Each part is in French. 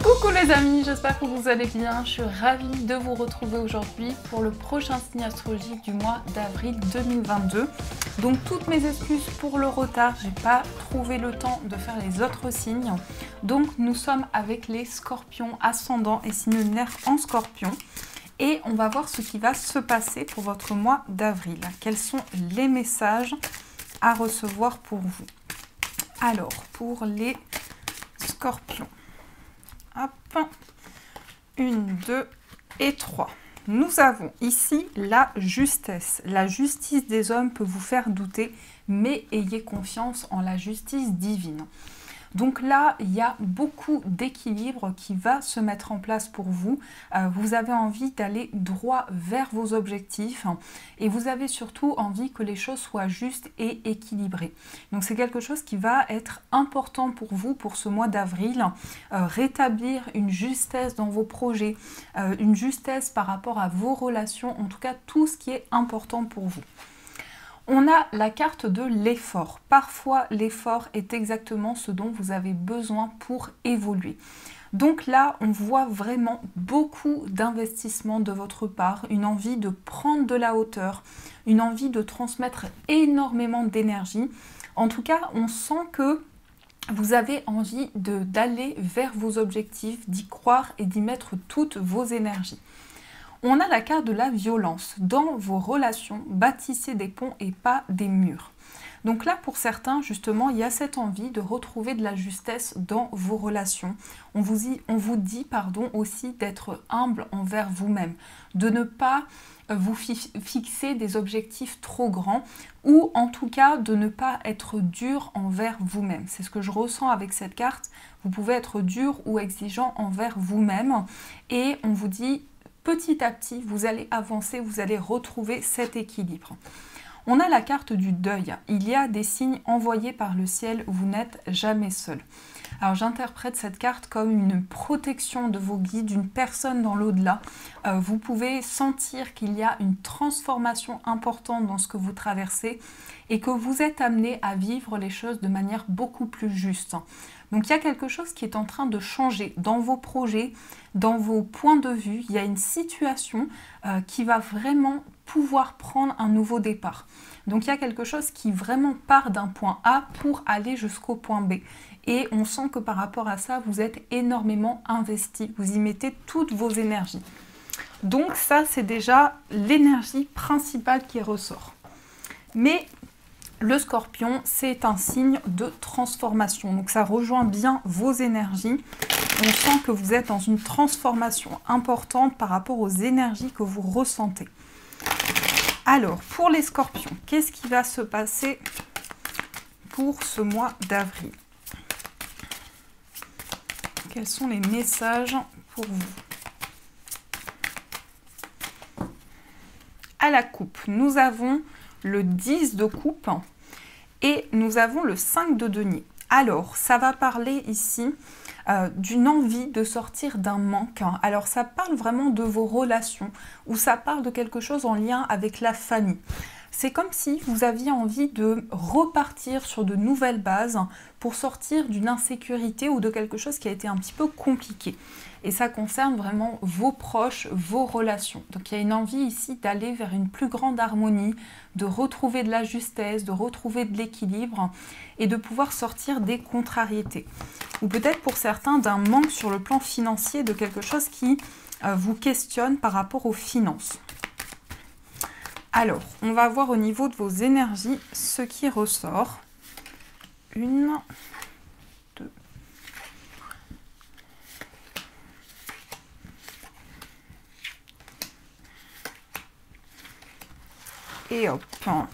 Coucou les amis, j'espère que vous allez bien. Je suis ravie de vous retrouver aujourd'hui pour le prochain signe astrologique du mois d'avril 2022. Donc toutes mes excuses pour le retard, j'ai pas trouvé le temps de faire les autres signes. Donc nous sommes avec les scorpions ascendants et signe lunaire en scorpion. Et on va voir ce qui va se passer pour votre mois d'avril. Quels sont les messages à recevoir pour vous? Alors, pour les scorpions. Hop, 1, 2 et 3. Nous avons ici la justesse. La justice des hommes peut vous faire douter, mais ayez confiance en la justice divine. Donc là, il y a beaucoup d'équilibre qui va se mettre en place pour vous. Vous avez envie d'aller droit vers vos objectifs et vous avez surtout envie que les choses soient justes et équilibrées. Donc c'est quelque chose qui va être important pour vous pour ce mois d'avril. Rétablir une justesse dans vos projets, une justesse par rapport à vos relations, en tout cas tout ce qui est important pour vous. On a la carte de l'effort. Parfois, l'effort est exactement ce dont vous avez besoin pour évoluer. Donc là, on voit vraiment beaucoup d'investissement de votre part, une envie de prendre de la hauteur, une envie de transmettre énormément d'énergie. En tout cas, on sent que vous avez envie d'aller vers vos objectifs, d'y croire et d'y mettre toutes vos énergies. On a la carte de la violence. Dans vos relations, bâtissez des ponts et pas des murs. Donc là, pour certains, justement, il y a cette envie de retrouver de la justesse dans vos relations. On vous dit aussi d'être humble envers vous-même, de ne pas vous fixer des objectifs trop grands ou en tout cas de ne pas être dur envers vous-même. C'est ce que je ressens avec cette carte. Vous pouvez être dur ou exigeant envers vous-même et on vous dit petit à petit, vous allez avancer, vous allez retrouver cet équilibre. On a la carte du deuil. Il y a des signes envoyés par le ciel, vous n'êtes jamais seul. Alors j'interprète cette carte comme une protection de vos guides, d'une personne dans l'au-delà. Vous pouvez sentir qu'il y a une transformation importante dans ce que vous traversez et que vous êtes amené à vivre les choses de manière beaucoup plus juste. Donc il y a quelque chose qui est en train de changer dans vos projets, dans vos points de vue. Il y a une situation qui va vraiment pouvoir prendre un nouveau départ. Donc il y a quelque chose qui vraiment part d'un point A pour aller jusqu'au point B. Et on sent que par rapport à ça, vous êtes énormément investi. Vous y mettez toutes vos énergies. Donc ça, c'est déjà l'énergie principale qui ressort. Mais le scorpion, c'est un signe de transformation. Donc ça rejoint bien vos énergies. On sent que vous êtes dans une transformation importante par rapport aux énergies que vous ressentez. Alors, pour les scorpions, qu'est-ce qui va se passer pour ce mois d'avril? Quels sont les messages pour vous? À la coupe, nous avons le 10 de coupe et nous avons le 5 de denier. Alors, ça va parler ici d'une envie de sortir d'un manque. Alors, ça parle vraiment de vos relations ou ça parle de quelque chose en lien avec la famille. C'est comme si vous aviez envie de repartir sur de nouvelles bases pour sortir d'une insécurité ou de quelque chose qui a été un petit peu compliqué. Et ça concerne vraiment vos proches, vos relations. Donc il y a une envie ici d'aller vers une plus grande harmonie, de retrouver de la justesse, de retrouver de l'équilibre et de pouvoir sortir des contrariétés. Ou peut-être pour certains d'un manque sur le plan financier, de quelque chose qui vous questionne par rapport aux finances. Alors, on va voir au niveau de vos énergies ce qui ressort. 1, 2. Et hop,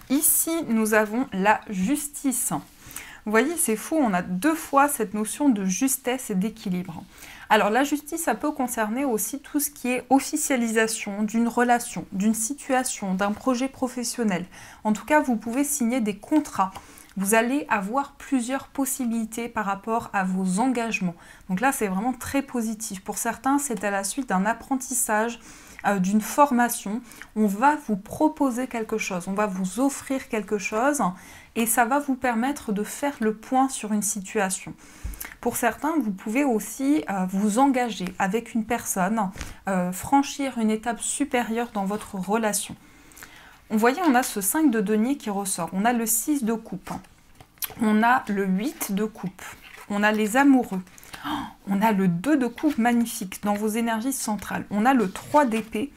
ici nous avons la justice. Vous voyez, c'est fou, on a deux fois cette notion de justesse et d'équilibre. Alors la justice, ça peut concerner aussi tout ce qui est officialisation d'une relation, d'une situation, d'un projet professionnel. En tout cas, vous pouvez signer des contrats. Vous allez avoir plusieurs possibilités par rapport à vos engagements. Donc là, c'est vraiment très positif. Pour certains, c'est à la suite d'un apprentissage, d'une formation. On va vous proposer quelque chose, on va vous offrir quelque chose et ça va vous permettre de faire le point sur une situation. Pour certains, vous pouvez aussi vous engager avec une personne, franchir une étape supérieure dans votre relation. Vous voyez, on a ce 5 de denier qui ressort, on a le 6 de coupe, on a le 8 de coupe, on a les amoureux, on a le 2 de coupe magnifique dans vos énergies centrales, on a le 3 d'épée,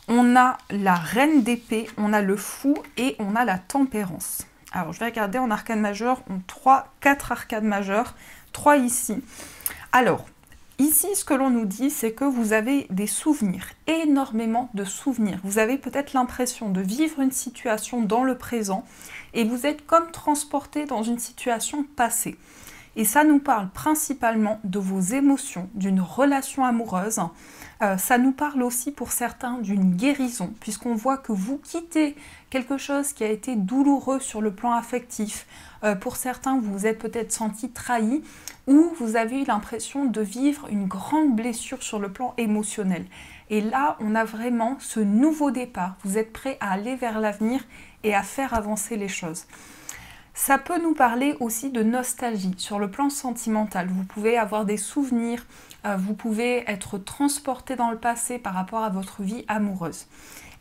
on a la reine d'épée, on a le fou et on a la tempérance. Alors, je vais regarder en arcane majeur, on a 4 arcanes majeures, 3 ici. Alors, ici, ce que l'on nous dit, c'est que vous avez des souvenirs, énormément de souvenirs. Vous avez peut-être l'impression de vivre une situation dans le présent et vous êtes comme transporté dans une situation passée. Et ça nous parle principalement de vos émotions, d'une relation amoureuse. Ça nous parle aussi pour certains d'une guérison, puisqu'on voit que vous quittez quelque chose qui a été douloureux sur le plan affectif. Pour certains, vous vous êtes peut-être senti trahi ou vous avez eu l'impression de vivre une grande blessure sur le plan émotionnel. Et là, on a vraiment ce nouveau départ. Vous êtes prêt à aller vers l'avenir et à faire avancer les choses. Ça peut nous parler aussi de nostalgie sur le plan sentimental. Vous pouvez avoir des souvenirs, vous pouvez être transporté dans le passé par rapport à votre vie amoureuse.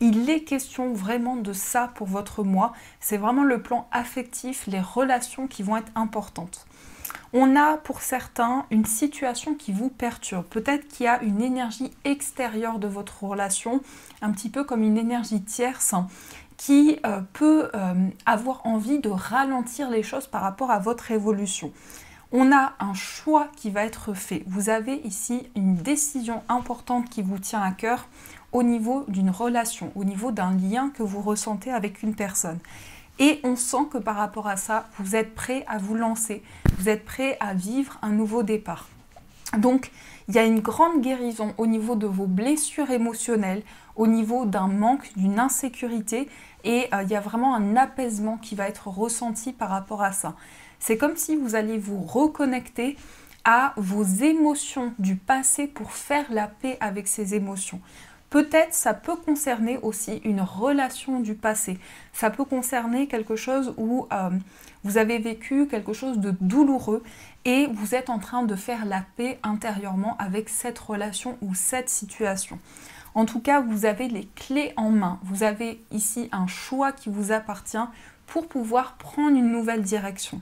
Il est question vraiment de ça pour votre mois. C'est vraiment le plan affectif, les relations qui vont être importantes. On a pour certains une situation qui vous perturbe. Peut-être qu'il y a une énergie extérieure de votre relation, un petit peu comme une énergie tierce, qui peut avoir envie de ralentir les choses par rapport à votre évolution. On a un choix qui va être fait. Vous avez ici une décision importante qui vous tient à cœur au niveau d'une relation, au niveau d'un lien que vous ressentez avec une personne. Et on sent que par rapport à ça, vous êtes prêt à vous lancer, vous êtes prêt à vivre un nouveau départ. Donc, il y a une grande guérison au niveau de vos blessures émotionnelles, au niveau d'un manque, d'une insécurité, et il y a vraiment un apaisement qui va être ressenti par rapport à ça. C'est comme si vous alliez vous reconnecter à vos émotions du passé pour faire la paix avec ces émotions. Peut-être ça peut concerner aussi une relation du passé. Ça peut concerner quelque chose où vous avez vécu quelque chose de douloureux et vous êtes en train de faire la paix intérieurement avec cette relation ou cette situation. En tout cas, vous avez les clés en main. Vous avez ici un choix qui vous appartient pour pouvoir prendre une nouvelle direction.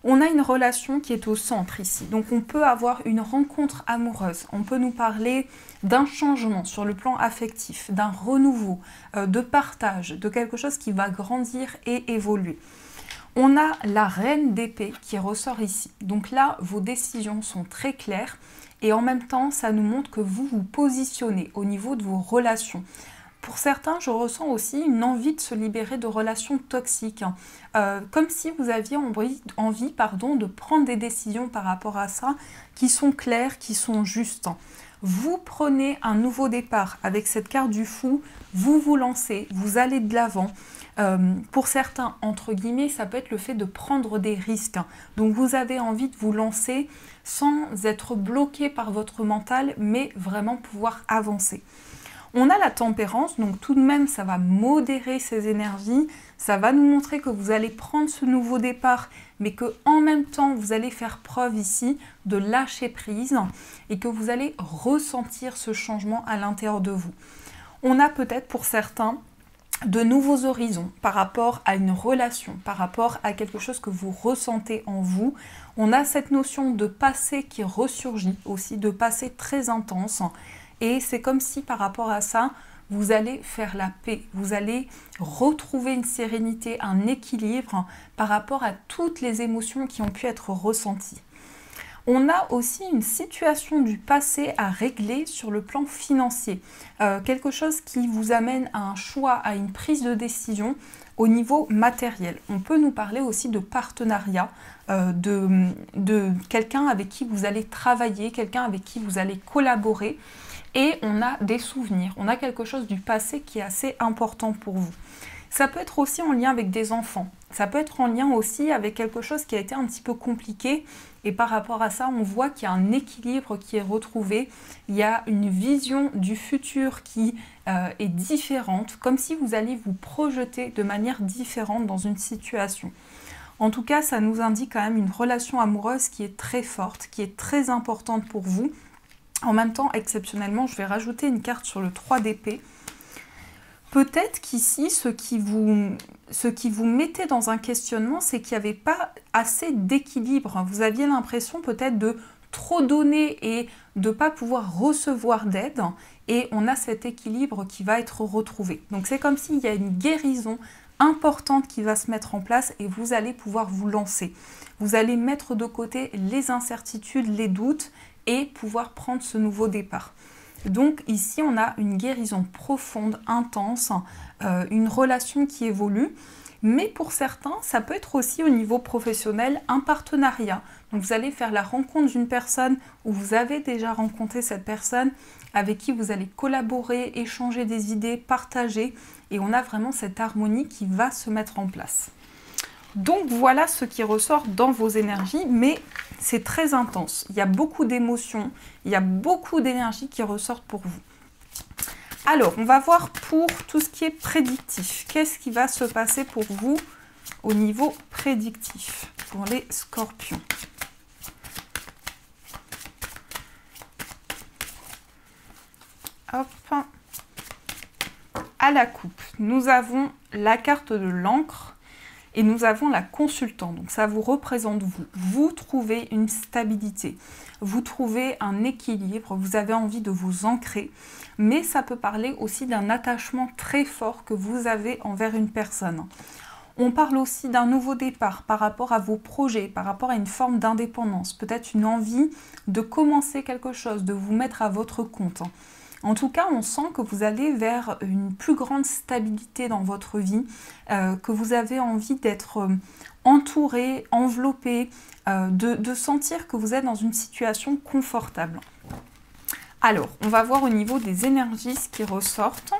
On a une relation qui est au centre ici. Donc on peut avoir une rencontre amoureuse. On peut nous parler d'un changement sur le plan affectif, d'un renouveau, de partage, de quelque chose qui va grandir et évoluer. On a la reine d'épée qui ressort ici. Donc là, vos décisions sont très claires et en même temps, ça nous montre que vous vous positionnez au niveau de vos relations. Pour certains, je ressens aussi une envie de se libérer de relations toxiques, comme si vous aviez envie de prendre des décisions par rapport à ça qui sont claires, qui sont justes. Vous prenez un nouveau départ avec cette carte du fou, vous vous lancez, vous allez de l'avant. Pour certains, entre guillemets, ça peut être le fait de prendre des risques. Donc vous avez envie de vous lancer sans être bloqué par votre mental, mais vraiment pouvoir avancer. On a la tempérance, donc tout de même ça va modérer ces énergies, ça va nous montrer que vous allez prendre ce nouveau départ, mais que en même temps vous allez faire preuve ici de lâcher prise et que vous allez ressentir ce changement à l'intérieur de vous. On a peut-être pour certains de nouveaux horizons par rapport à une relation, par rapport à quelque chose que vous ressentez en vous. On a cette notion de passé qui ressurgit aussi, de passé très intense. Et c'est comme si par rapport à ça, vous allez faire la paix, vous allez retrouver une sérénité, un équilibre par rapport à toutes les émotions qui ont pu être ressenties. On a aussi une situation du passé à régler sur le plan financier. Quelque chose qui vous amène à un choix, à une prise de décision au niveau matériel. On peut nous parler aussi de partenariat, de quelqu'un avec qui vous allez travailler, quelqu'un avec qui vous allez collaborer. Et on a des souvenirs, on a quelque chose du passé qui est assez important pour vous. Ça peut être aussi en lien avec des enfants, ça peut être en lien aussi avec quelque chose qui a été un petit peu compliqué et par rapport à ça, on voit qu'il y a un équilibre qui est retrouvé, il y a une vision du futur qui est différente, comme si vous alliez vous projeter de manière différente dans une situation. En tout cas, ça nous indique quand même une relation amoureuse qui est très forte, qui est très importante pour vous. En même temps, exceptionnellement, je vais rajouter une carte sur le 3 d'épée. Peut-être qu'ici, ce qui vous mettait dans un questionnement, c'est qu'il n'y avait pas assez d'équilibre. Vous aviez l'impression peut-être de trop donner et de ne pas pouvoir recevoir d'aide. Et on a cet équilibre qui va être retrouvé. Donc c'est comme s'il y a une guérison importante qui va se mettre en place et vous allez pouvoir vous lancer. Vous allez mettre de côté les incertitudes, les doutes et pouvoir prendre ce nouveau départ. Donc ici, on a une guérison profonde, intense, une relation qui évolue. Mais pour certains, ça peut être aussi au niveau professionnel un partenariat. Donc vous allez faire la rencontre d'une personne ou vous avez déjà rencontré cette personne avec qui vous allez collaborer, échanger des idées, partager. Et on a vraiment cette harmonie qui va se mettre en place. Donc voilà ce qui ressort dans vos énergies, mais c'est très intense. Il y a beaucoup d'émotions, il y a beaucoup d'énergie qui ressortent pour vous. Alors, on va voir pour tout ce qui est prédictif. Qu'est-ce qui va se passer pour vous au niveau prédictif pour les scorpions? Hop. À la coupe, nous avons la carte de l'encre et nous avons la consultante. Donc ça vous représente vous. Vous trouvez une stabilité, vous trouvez un équilibre, vous avez envie de vous ancrer. Mais ça peut parler aussi d'un attachement très fort que vous avez envers une personne. On parle aussi d'un nouveau départ par rapport à vos projets, par rapport à une forme d'indépendance, peut-être une envie de commencer quelque chose, de vous mettre à votre compte. En tout cas, on sent que vous allez vers une plus grande stabilité dans votre vie, que vous avez envie d'être entouré, enveloppé, de sentir que vous êtes dans une situation confortable. Alors, on va voir au niveau des énergies ce qui ressortent.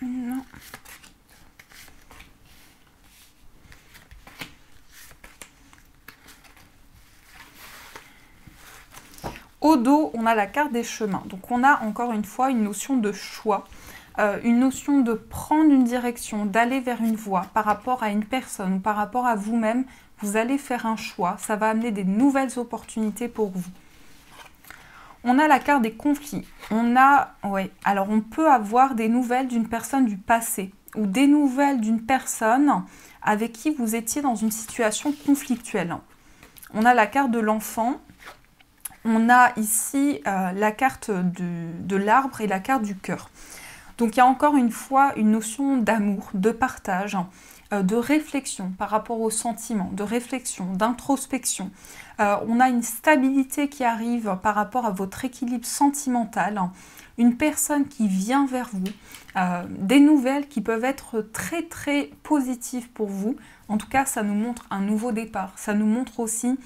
Non. Au dos, on a la carte des chemins. Donc, on a encore une fois une notion de choix, une notion de prendre une direction, d'aller vers une voie par rapport à une personne ou par rapport à vous-même. Vous allez faire un choix, ça va amener des nouvelles opportunités pour vous. On a la carte des conflits. Alors on peut avoir des nouvelles d'une personne du passé ou des nouvelles d'une personne avec qui vous étiez dans une situation conflictuelle. On a la carte de l'enfant. On a ici la carte de l'arbre et la carte du cœur. Donc il y a encore une fois une notion d'amour, de partage, de réflexion par rapport aux sentiments, de réflexion, d'introspection. On a une stabilité qui arrive par rapport à votre équilibre sentimental, une personne qui vient vers vous, des nouvelles qui peuvent être très très positives pour vous. En tout cas, ça nous montre un nouveau départ, ça nous montre aussi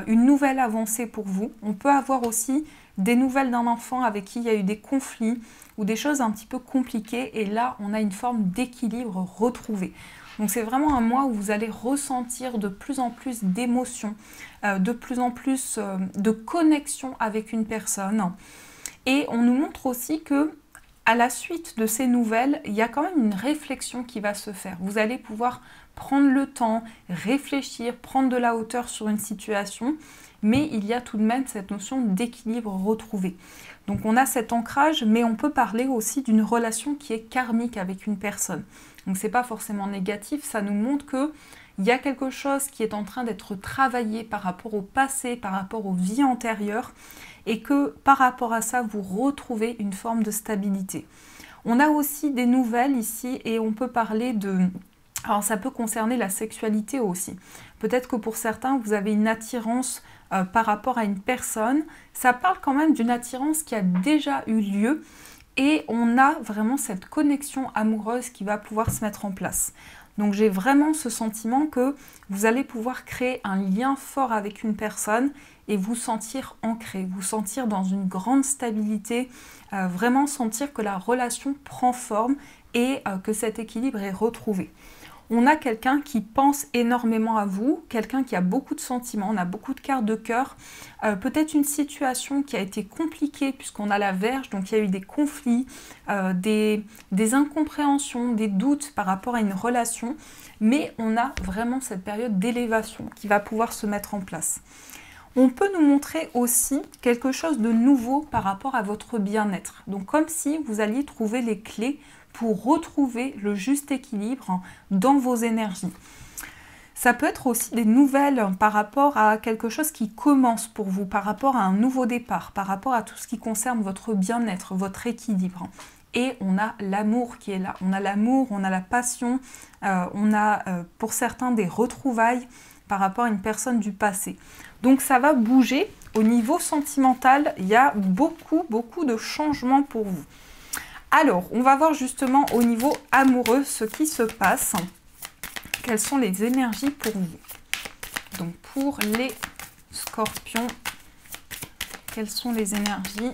une nouvelle avancée pour vous. On peut avoir aussi des nouvelles d'un enfant avec qui il y a eu des conflits ou des choses un petit peu compliquées et là, on a une forme d'équilibre retrouvé. Donc c'est vraiment un mois où vous allez ressentir de plus en plus d'émotions, de plus en plus de connexion avec une personne. Et on nous montre aussi que à la suite de ces nouvelles, il y a quand même une réflexion qui va se faire. Vous allez pouvoir prendre le temps, réfléchir, prendre de la hauteur sur une situation, mais il y a tout de même cette notion d'équilibre retrouvé. Donc on a cet ancrage, mais on peut parler aussi d'une relation qui est karmique avec une personne. Donc c'est pas forcément négatif, ça nous montre qu'il y a quelque chose qui est en train d'être travaillé par rapport au passé, par rapport aux vies antérieures, et que par rapport à ça, vous retrouvez une forme de stabilité. On a aussi des nouvelles ici, et on peut parler de... Alors ça peut concerner la sexualité aussi. Peut-être que pour certains, vous avez une attirance par rapport à une personne. Ça parle quand même d'une attirance qui a déjà eu lieu, et on a vraiment cette connexion amoureuse qui va pouvoir se mettre en place. Donc j'ai vraiment ce sentiment que vous allez pouvoir créer un lien fort avec une personne et vous sentir ancré, vous sentir dans une grande stabilité, vraiment sentir que la relation prend forme et que cet équilibre est retrouvé. On a quelqu'un qui pense énormément à vous, quelqu'un qui a beaucoup de sentiments, on a beaucoup de cartes de cœur, peut-être une situation qui a été compliquée puisqu'on a la Vierge, donc il y a eu des conflits, des incompréhensions, des doutes par rapport à une relation, mais on a vraiment cette période d'élévation qui va pouvoir se mettre en place. On peut nous montrer aussi quelque chose de nouveau par rapport à votre bien-être. Donc comme si vous alliez trouver les clés pour retrouver le juste équilibre dans vos énergies. Ça peut être aussi des nouvelles par rapport à quelque chose qui commence pour vous, par rapport à un nouveau départ, par rapport à tout ce qui concerne votre bien-être, votre équilibre. Et on a l'amour qui est là. On a l'amour, on a la passion, on a pour certains des retrouvailles par rapport à une personne du passé. Donc ça va bouger. Au niveau sentimental, il y a beaucoup de changements pour vous. Alors, on va voir justement au niveau amoureux ce qui se passe. Quelles sont les énergies pour vous? Donc, pour les scorpions, quelles sont les énergies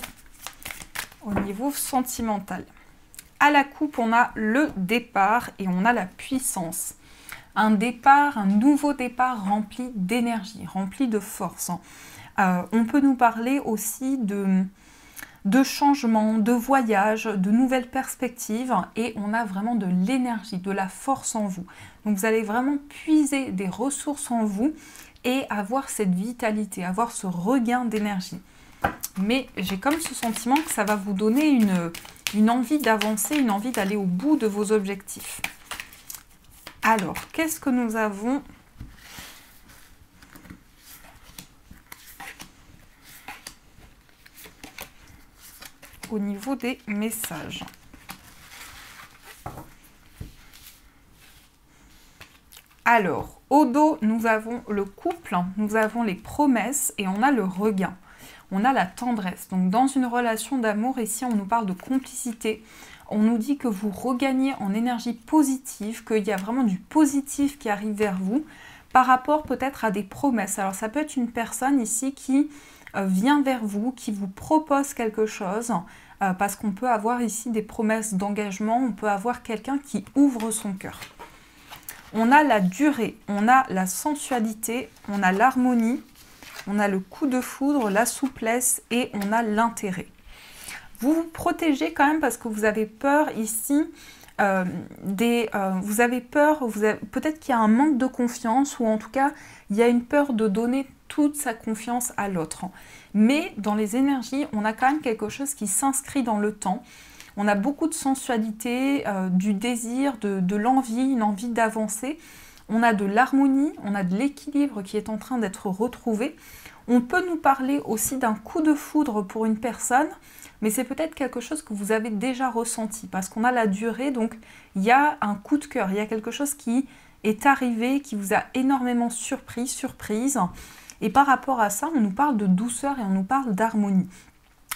au niveau sentimental? À la coupe, on a le départ et on a la puissance. Un départ, un nouveau départ rempli d'énergie, rempli de force. On peut nous parler aussi de changements, de voyages, de nouvelles perspectives et on a vraiment de l'énergie, de la force en vous. Donc vous allez vraiment puiser des ressources en vous et avoir cette vitalité, avoir ce regain d'énergie. Mais j'ai comme ce sentiment que ça va vous donner une envie d'avancer, une envie d'aller au bout de vos objectifs. Alors, qu'est-ce que nous avons ? Au niveau des messages. Alors, au dos, nous avons le couple, nous avons les promesses et on a le regain. On a la tendresse. Donc, dans une relation d'amour, ici, on nous parle de complicité. On nous dit que vous regagnez en énergie positive, qu'il y a vraiment du positif qui arrive vers vous par rapport peut-être à des promesses. Alors, ça peut être une personne ici qui vient vers vous, qui vous propose quelque chose, parce qu'on peut avoir ici des promesses d'engagement, on peut avoir quelqu'un qui ouvre son cœur. On a la durée, on a la sensualité, on a l'harmonie, on a le coup de foudre, la souplesse et on a l'intérêt. Vous vous protégez quand même parce que vous avez peur ici, vous avez peur, peut-être qu'il y a un manque de confiance ou en tout cas, il y a une peur de donner toute sa confiance à l'autre. Mais dans les énergies, on a quand même quelque chose qui s'inscrit dans le temps. On a beaucoup de sensualité, du désir, de l'envie, une envie d'avancer. On a de l'harmonie, on a de l'équilibre qui est en train d'être retrouvé. On peut nous parler aussi d'un coup de foudre pour une personne, mais c'est peut-être quelque chose que vous avez déjà ressenti parce qu'on a la durée, donc il y a un coup de cœur, il y a quelque chose qui est arrivé, qui vous a énormément surprise. Et par rapport à ça, on nous parle de douceur et on nous parle d'harmonie.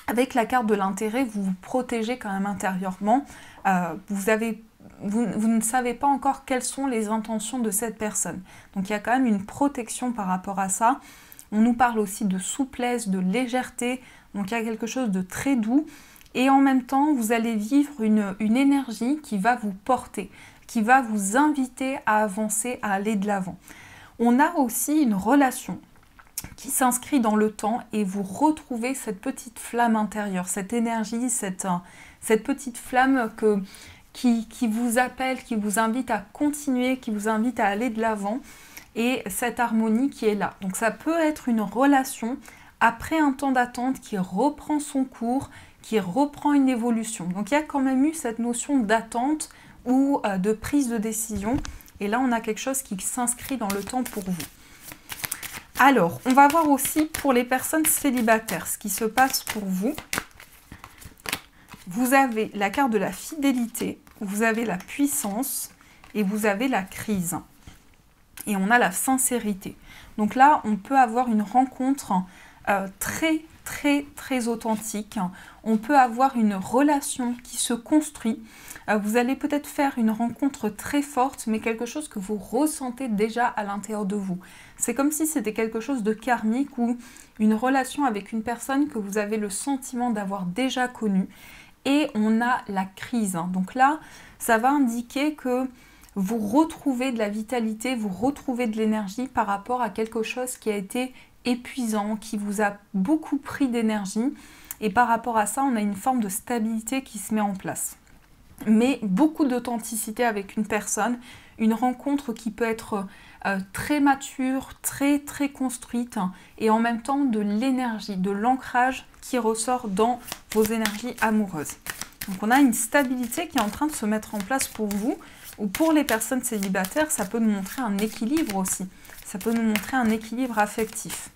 Avec la carte de l'intérêt, vous vous protégez quand même intérieurement. Vous ne savez pas encore quelles sont les intentions de cette personne. Donc il y a quand même une protection par rapport à ça. On nous parle aussi de souplesse, de légèreté. Donc il y a quelque chose de très doux. Et en même temps, vous allez vivre une énergie qui va vous porter, qui va vous inviter à avancer, à aller de l'avant. On a aussi une relation qui s'inscrit dans le temps et vous retrouvez cette petite flamme intérieure, cette énergie, cette petite flamme qui vous appelle, qui vous invite à continuer, qui vous invite à aller de l'avant et cette harmonie qui est là. Donc ça peut être une relation après un temps d'attente qui reprend son cours, qui reprend une évolution. Donc il y a quand même eu cette notion d'attente ou de prise de décision et là on a quelque chose qui s'inscrit dans le temps pour vous. Alors, on va voir aussi pour les personnes célibataires ce qui se passe pour vous. Vous avez la carte de la fidélité, vous avez la puissance et vous avez la crise. Et on a la sincérité. Donc là, on peut avoir une rencontre très authentique. On peut avoir une relation qui se construit. Vous allez peut-être faire une rencontre très forte, mais quelque chose que vous ressentez déjà à l'intérieur de vous. C'est comme si c'était quelque chose de karmique ou une relation avec une personne que vous avez le sentiment d'avoir déjà connue. Et on a la crise. Donc là, ça va indiquer que vous retrouvez de la vitalité, vous retrouvez de l'énergie par rapport à quelque chose qui a été épuisant, qui vous a beaucoup pris d'énergie. Et par rapport à ça, on a une forme de stabilité qui se met en place. Mais beaucoup d'authenticité avec une personne, une rencontre qui peut être très mature, très construite, et en même temps de l'énergie, de l'ancrage qui ressort dans vos énergies amoureuses. Donc on a une stabilité qui est en train de se mettre en place pour vous, ou pour les personnes célibataires, ça peut nous montrer un équilibre aussi. Ça peut nous montrer un équilibre affectif.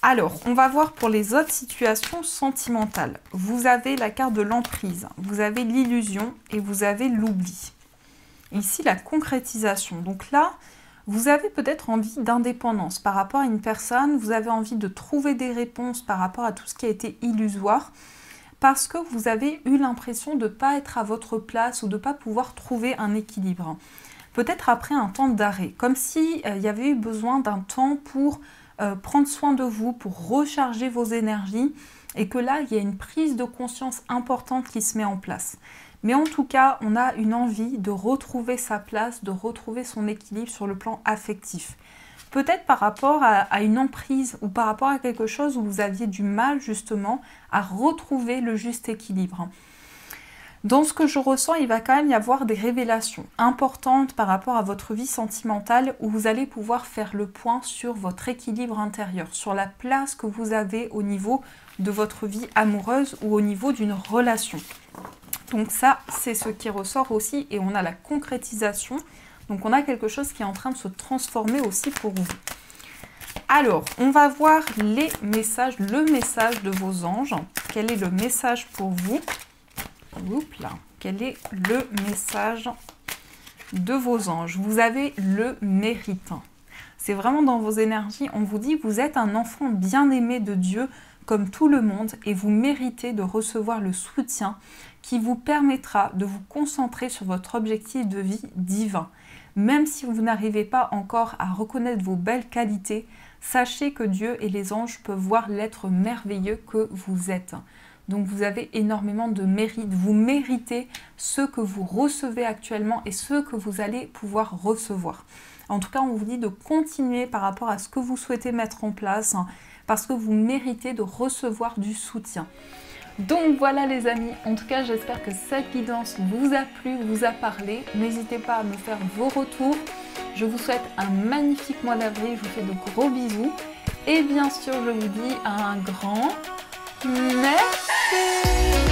Alors, on va voir pour les autres situations sentimentales. Vous avez la carte de l'emprise, vous avez l'illusion et vous avez l'oubli. Ici, la concrétisation. Donc là, vous avez peut-être envie d'indépendance par rapport à une personne, vous avez envie de trouver des réponses par rapport à tout ce qui a été illusoire, parce que vous avez eu l'impression de ne pas être à votre place ou de ne pas pouvoir trouver un équilibre. Peut-être après un temps d'arrêt, comme s'il y avait eu besoin d'un temps pour prendre soin de vous, pour recharger vos énergies, et que là, il y a une prise de conscience importante qui se met en place. Mais en tout cas, on a une envie de retrouver sa place, de retrouver son équilibre sur le plan affectif. Peut-être par rapport à une emprise ou par rapport à quelque chose où vous aviez du mal justement à retrouver le juste équilibre. Dans ce que je ressens, il va quand même y avoir des révélations importantes par rapport à votre vie sentimentale où vous allez pouvoir faire le point sur votre équilibre intérieur, sur la place que vous avez au niveau de votre vie amoureuse ou au niveau d'une relation. Donc ça, c'est ce qui ressort aussi et on a la concrétisation. Donc on a quelque chose qui est en train de se transformer aussi pour vous. Alors, on va voir les messages, le message de vos anges. Quel est le message pour vous ? Oups là. Quel est le message de vos anges? Vous avez le mérite. C'est vraiment dans vos énergies, on vous dit vous êtes un enfant bien-aimé de Dieu comme tout le monde et vous méritez de recevoir le soutien qui vous permettra de vous concentrer sur votre objectif de vie divin. Même si vous n'arrivez pas encore à reconnaître vos belles qualités, sachez que Dieu et les anges peuvent voir l'être merveilleux que vous êtes. Donc vous avez énormément de mérite, vous méritez ce que vous recevez actuellement et ce que vous allez pouvoir recevoir. En tout cas, on vous dit de continuer par rapport à ce que vous souhaitez mettre en place parce que vous méritez de recevoir du soutien. Donc voilà les amis, en tout cas j'espère que cette guidance vous a plu, vous a parlé. N'hésitez pas à me faire vos retours. Je vous souhaite un magnifique mois d'avril, je vous fais de gros bisous. Et bien sûr, je vous dis un grand merci.